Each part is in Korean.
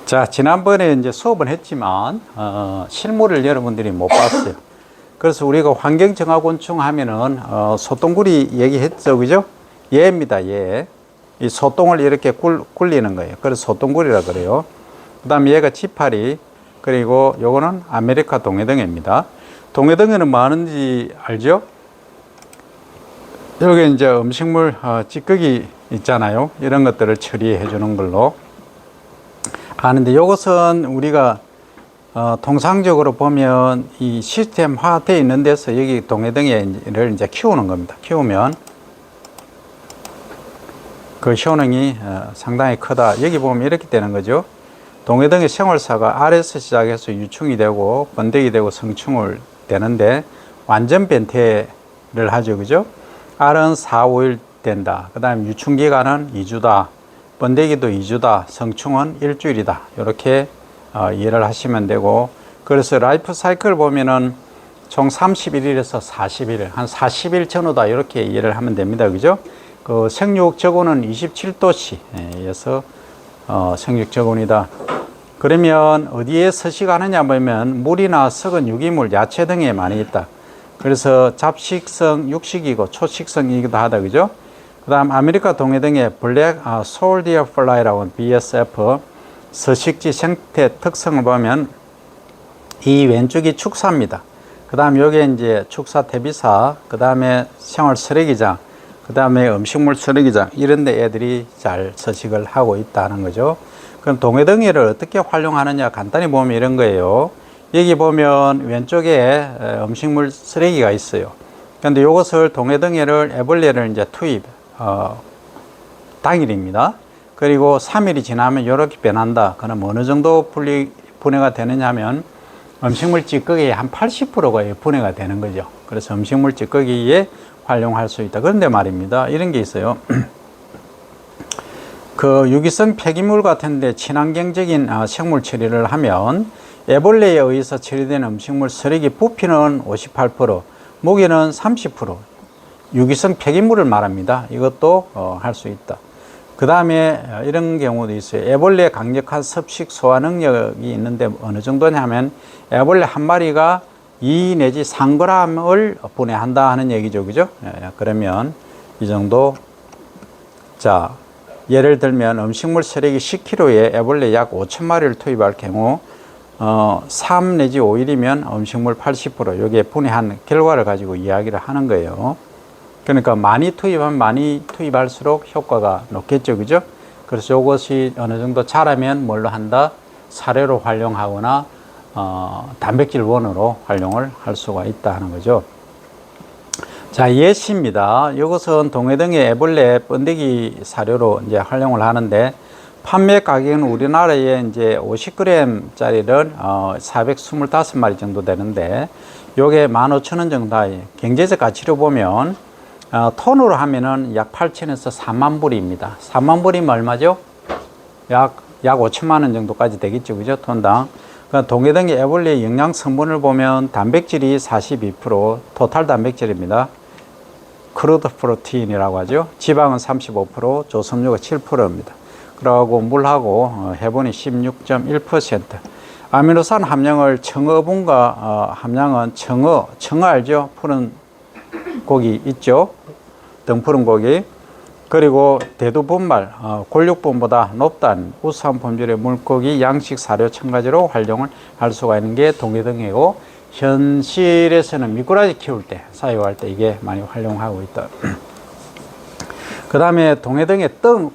자, 지난번에 이제 수업은 했지만, 실물을 여러분들이 못 봤어요. 그래서 우리가 환경정화곤충 하면은, 소똥구리 얘기했죠. 그죠? 얘입니다, 얘. 이 소똥을 이렇게 굴리는 거예요. 그래서 소똥구리라 그래요. 그 다음에 얘가 지파리, 그리고 요거는 아메리카 동해등어입니다. 동해등어는 뭐 하는지 알죠? 여기 이제 음식물, 찌꺼기 있잖아요. 이런 것들을 처리해 주는 걸로 아는데, 이것은 우리가 통상적으로 보면 이 시스템화 되어 있는 데서 여기 동해등어를 이제 키우는 겁니다. 키우면 그 효능이 상당히 크다. 여기 보면 이렇게 되는 거죠. 동해등어 생활사가 알에서 시작해서 유충이 되고 번데기 되고 성충을 되는데, 완전 변태를 하죠. 그죠? 알은 4, 5일 된다. 그 다음에 유충기간은 2주다. 번데기도 2주다. 성충은 일주일이다. 이렇게 이해를 하시면 되고, 그래서 라이프 사이클 보면은 총 31일에서 40일, 한 40일 전후다. 이렇게 이해를 하면 됩니다. 그죠? 그 생육 저온은 27도씨에서 생육 저온이다. 그러면 어디에 서식하느냐 보면 물이나 썩은 유기물, 야채 등에 많이 있다. 그래서 잡식성 육식이고 초식성이기도 하다. 그죠? 그 다음 아메리카 동해등의 블랙 솔디어 플라이라고 BSF 서식지 생태 특성을 보면 이 왼쪽이 축사입니다. 그 다음 여기에 이제 축사 퇴비사, 그 다음에 생활 쓰레기장, 그 다음에 음식물 쓰레기장, 이런 데 애들이 잘 서식을 하고 있다는 거죠. 그럼 동해등어를 어떻게 활용하느냐 간단히 보면 이런 거예요. 여기 보면 왼쪽에 음식물 쓰레기가 있어요. 그런데 이것을 동해등어를 애벌레를 이제 투입, 당일입니다. 그리고 3일이 지나면 이렇게 변한다. 그럼 어느 정도 분해가 되느냐 하면 음식물 찌꺼기의 한 80%가 분해가 되는 거죠. 그래서 음식물 찌꺼기에 활용할 수 있다. 그런데 말입니다. 이런 게 있어요. 그 유기성 폐기물 같은데 친환경적인 생물 처리를 하면 애벌레에 의해서 처리된 음식물 쓰레기 부피는 58%, 무게는 30%, 유기성 폐기물을 말합니다. 이것도 할 수 있다. 그 다음에 이런 경우도 있어요. 애벌레 강력한 섭식 소화 능력이 있는데 어느 정도냐면 애벌레 한 마리가 2 내지 3g을 분해한다 하는 얘기죠. 그죠? 그러면 이 정도. 자, 예를 들면 음식물 쓰레기 10kg에 애벌레 약 5,000마리를 투입할 경우 3 내지 5일이면 음식물 80% 여기에 분해한 결과를 가지고 이야기를 하는 거예요. 그러니까 많이 투입하면 많이 투입할수록 효과가 높겠죠. 그죠? 그래서 이것이 어느 정도 자라면 뭘로 한다? 사료로 활용하거나 단백질 원으로 활용을 할 수가 있다 하는 거죠. 자, 예시입니다. 이것은 동해등의 애벌레 번데기 사료로 이제 활용을 하는데, 판매 가격은 우리나라에 이제 50g짜리를 425마리 정도 되는데, 요게 15,000원 정도. 경제적 가치로 보면 톤으로 하면은 약 8,000에서 4만 불입니다. 4만 불이면 얼마죠? 약 5천만 원 정도까지 되겠죠. 그죠? 톤당. 동해등의 애벌레 영양 성분을 보면 단백질이 42%, 토탈 단백질입니다. 크루드 프로테인이라고 하죠. 지방은 35%, 조섬유가 7%입니다. 그러고 물하고 해본이 16.1%. 아미노산 함량을 청어분과 함량은 청어 알죠? 푸른 고기 있죠? 등푸른 고기. 그리고 대두분말, 골육분보다 높다는 우수한 품질의 물고기, 양식, 사료, 첨가지로 활용을 할 수가 있는 게 동해등어이고, 현실에서는 미꾸라지 키울 때, 사육할 때 이게 많이 활용하고 있다. 그 다음에 동해등의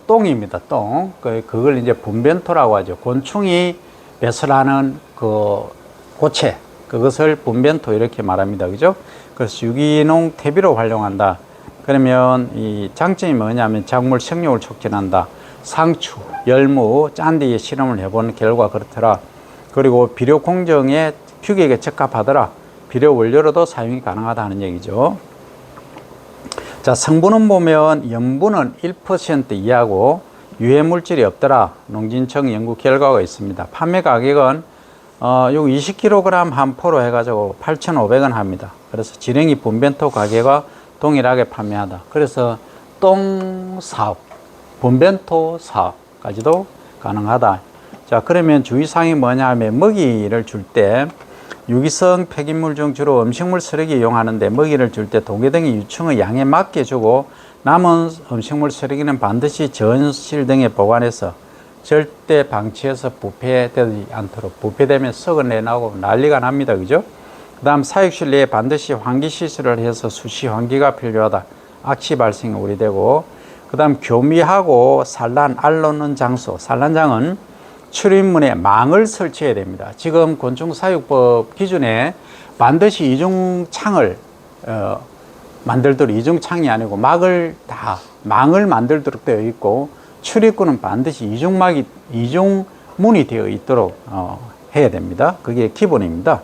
똥입니다. 똥. 그걸 이제 분변토라고 하죠. 곤충이 배설하는 그 고체, 그것을 분변토 이렇게 말합니다. 그죠? 그래서 유기농 퇴비로 활용한다. 그러면 이 장점이 뭐냐면 작물 생육을 촉진한다. 상추, 열무, 짠디에 실험을 해본 결과 그렇더라. 그리고 비료 공정에 규격에 적합하더라. 비료 원료로도 사용이 가능하다는 얘기죠. 자, 성분은 보면 염분은 1% 이하고 유해 물질이 없더라. 농진청 연구 결과가 있습니다. 판매 가격은 요 20kg 한 포로 해가지고 8,500원 합니다. 그래서 지렁이 분변토 가격과 동일하게 판매하다. 그래서 똥 사업, 분변토 사업까지도 가능하다. 자, 그러면 주의사항이 뭐냐 하면 먹이를 줄 때 유기성 폐기물 중 주로 음식물 쓰레기 이용하는데 먹이를 줄 때 동계 등의 유충의 양에 맞게 주고 남은 음식물 쓰레기는 반드시 전실 등에 보관해서 절대 방치해서 부패되지 않도록. 부패되면 썩어내 나고 난리가 납니다. 그죠? 그 다음 사육실 내에 반드시 환기 시설을 해서 수시 환기가 필요하다. 악취 발생이 우려되고, 그 다음 교미하고 산란, 알 놓는 장소. 산란장은 출입문에 망을 설치해야 됩니다. 지금 곤충사육법 기준에 반드시 이중창을 만들도록, 이중창이 아니고 망을 만들도록 되어 있고, 출입구는 반드시 이중문이 되어 있도록 해야 됩니다. 그게 기본입니다.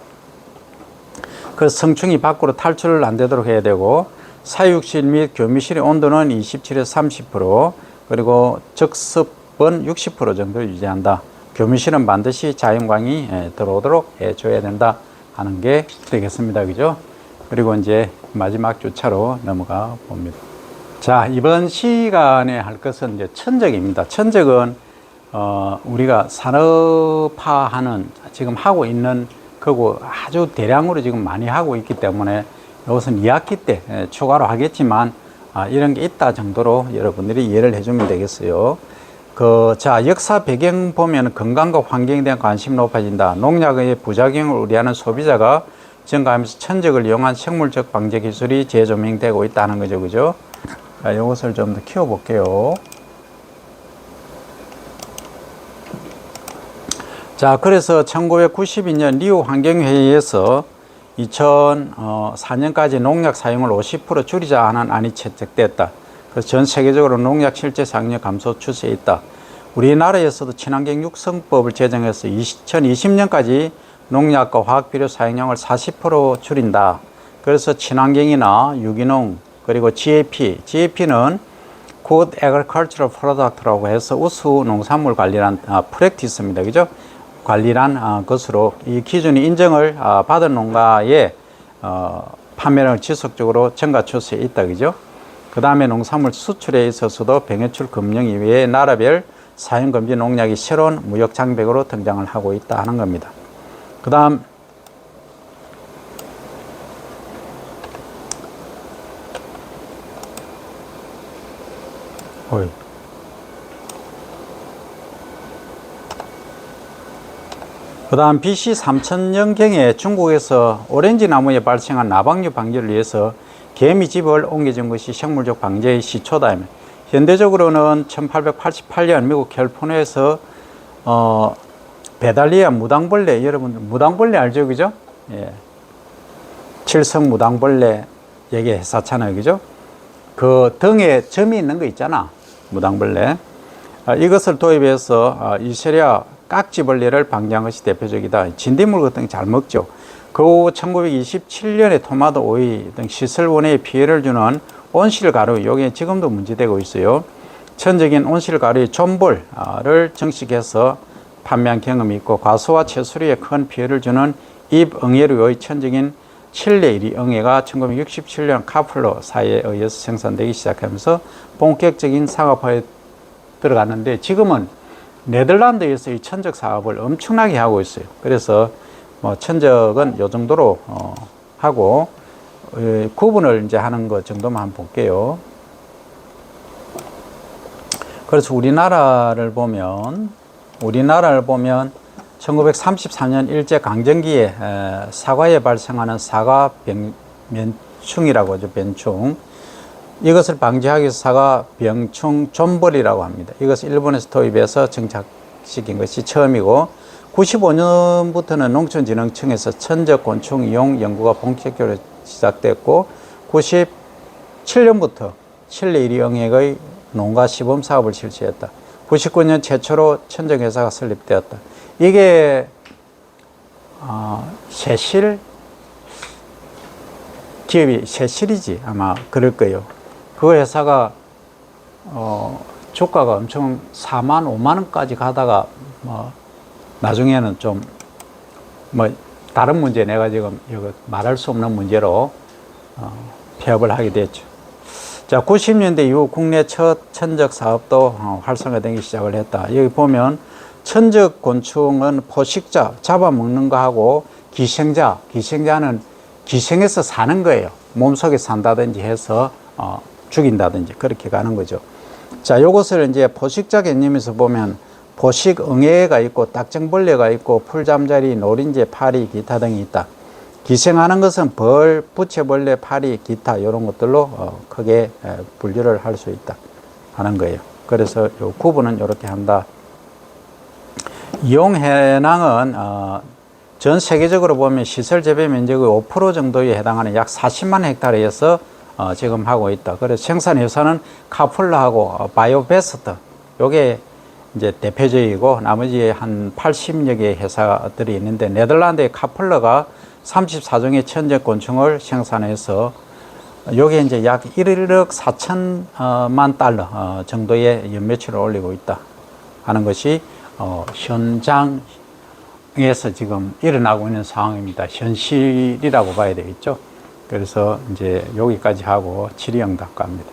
그래서 성충이 밖으로 탈출을 안 되도록 해야 되고, 사육실 및 교미실의 온도는 27에서 30%, 그리고 적습은 60% 정도 유지한다. 교미실은 반드시 자연광이 들어오도록 해줘야 된다 하는 게 되겠습니다. 그죠? 그리고 이제 마지막 주차로 넘어가 봅니다. 자, 이번 시간에 할 것은 이제 천적입니다. 천적은 우리가 산업화하는, 지금 하고 있는 거고 아주 대량으로 지금 많이 하고 있기 때문에 이것은 2학기 때 추가로 하겠지만 이런 게 있다 정도로 여러분들이 이해를 해주면 되겠어요. 자, 역사 배경 보면 건강과 환경에 대한 관심이 높아진다. 농약의 부작용을 우려하는 소비자가 증가하면서 천적을 이용한 생물적 방제 기술이 재조명되고 있다는 거죠. 그죠? 자, 이것을 좀 더 키워볼게요. 자, 그래서 1992년 리우 환경회의에서 2004년까지 농약 사용을 50% 줄이자 하는 안이 채택됐다. 그래서 전 세계적으로 농약 실제 사용량 감소 추세에 있다. 우리나라에서도 친환경 육성법을 제정해서 2020년까지 농약과 화학비료 사용량을 40% 줄인다. 그래서 친환경이나 유기농, 그리고 GAP는 Good Agricultural Product라고 해서 우수 농산물 관리란 프랙티스입니다. 그죠? 관리란 것으로 이 기준이 인정을 받은 농가의 판매량을 지속적으로 증가 추세에 있다. 그죠? 그 다음에 농산물 수출에 있어서도 병해출 금령 이외에 나라별 사용금지 농약이 새로운 무역 장벽으로 등장을 하고 있다 하는 겁니다. 그 다음 BC 3000년경에 중국에서 오렌지 나무에 발생한 나방류 방지를 위해서 개미집을 옮겨준 것이 생물적 방제의 시초다. 현대적으로는 1888년 미국 캘리포니아에서 베달리아 무당벌레, 여러분 무당벌레 알죠? 그죠? 예. 칠성 무당벌레 얘기했었잖아요. 그죠? 그 등에 점이 있는 거 있잖아. 무당벌레. 이것을 도입해서 이세리아 깍지벌레를 방지한 것이 대표적이다. 진딧물 같은 거 잘 먹죠. 그 후 1927년에 토마토, 오이 등 시설원에 피해를 주는 온실가루, 이게 지금도 문제되고 있어요. 천적인 온실가루의 존볼을 정식해서 판매한 경험이 있고, 과수와 채소류에 큰 피해를 주는 잎응애류의 천적인 칠레이리 응애가 1967년 카플러사에 의해서 생산되기 시작하면서 본격적인 상업화에 들어갔는데, 지금은 네덜란드에서 이 천적 사업을 엄청나게 하고 있어요. 그래서 뭐 천적은 이 정도로 하고, 구분을 이제 하는 것 정도만 한번 볼게요. 그래서 우리나라를 보면 1934년 일제강점기에 사과에 발생하는 사과 면충이라고 하죠. 변충. 이것을 방지하기 위해서 사과 병충 존벌이라고 합니다. 이것을 일본에서 도입해서 정착시킨 것이 처음이고, 95년부터는 농촌진흥청에서 천적곤충 이용 연구가 본격적으로 시작됐고, 97년부터 칠레이리 응액의 농가 시범 사업을 실시했다. 99년 최초로 천적회사가 설립되었다. 이게 세실 기업이 세실이지 아마 그럴 거예요. 그 회사가 주가가 엄청 4만 5만 원까지 가다가 나중에는 좀 다른 문제, 내가 지금 이거 말할 수 없는 문제로 폐업을 하게 됐죠. 자, 90년대 이후 국내 첫 천적 사업도 활성화되기 시작을 했다. 여기 보면 천적 곤충은 포식자, 잡아먹는 거하고 기생자는 기생해서 사는 거예요. 몸속에 산다든지 해서 죽인다든지 그렇게 가는 거죠. 자, 요것을 이제 포식자 개념에서 보면 포식 응애가 있고 딱정벌레가 있고 풀잠자리, 노린재, 파리, 기타 등이 있다. 기생하는 것은 벌, 부채벌레, 파리, 기타 이런 것들로 크게 분류를 할 수 있다 하는 거예요. 그래서 요 구분은 이렇게 한다. 이용해낭은 전 세계적으로 보면 시설 재배 면적의 5% 정도에 해당하는 약 40만 헥타르에서 지금 하고 있다. 그래서 생산 회사는 카플라하고 바이오베스트 요게 이제 대표적이고 나머지 한 80여 개의 회사들이 있는데 네덜란드의 카플러가 34종의 천적 곤충을 생산해서 요게 이제 약 1억 4천만 달러 정도의 연매출을 올리고 있다 하는 것이 현장에서 지금 일어나고 있는 상황입니다. 현실이라고 봐야 되겠죠. 그래서 이제 여기까지 하고 질의응답 갑니다.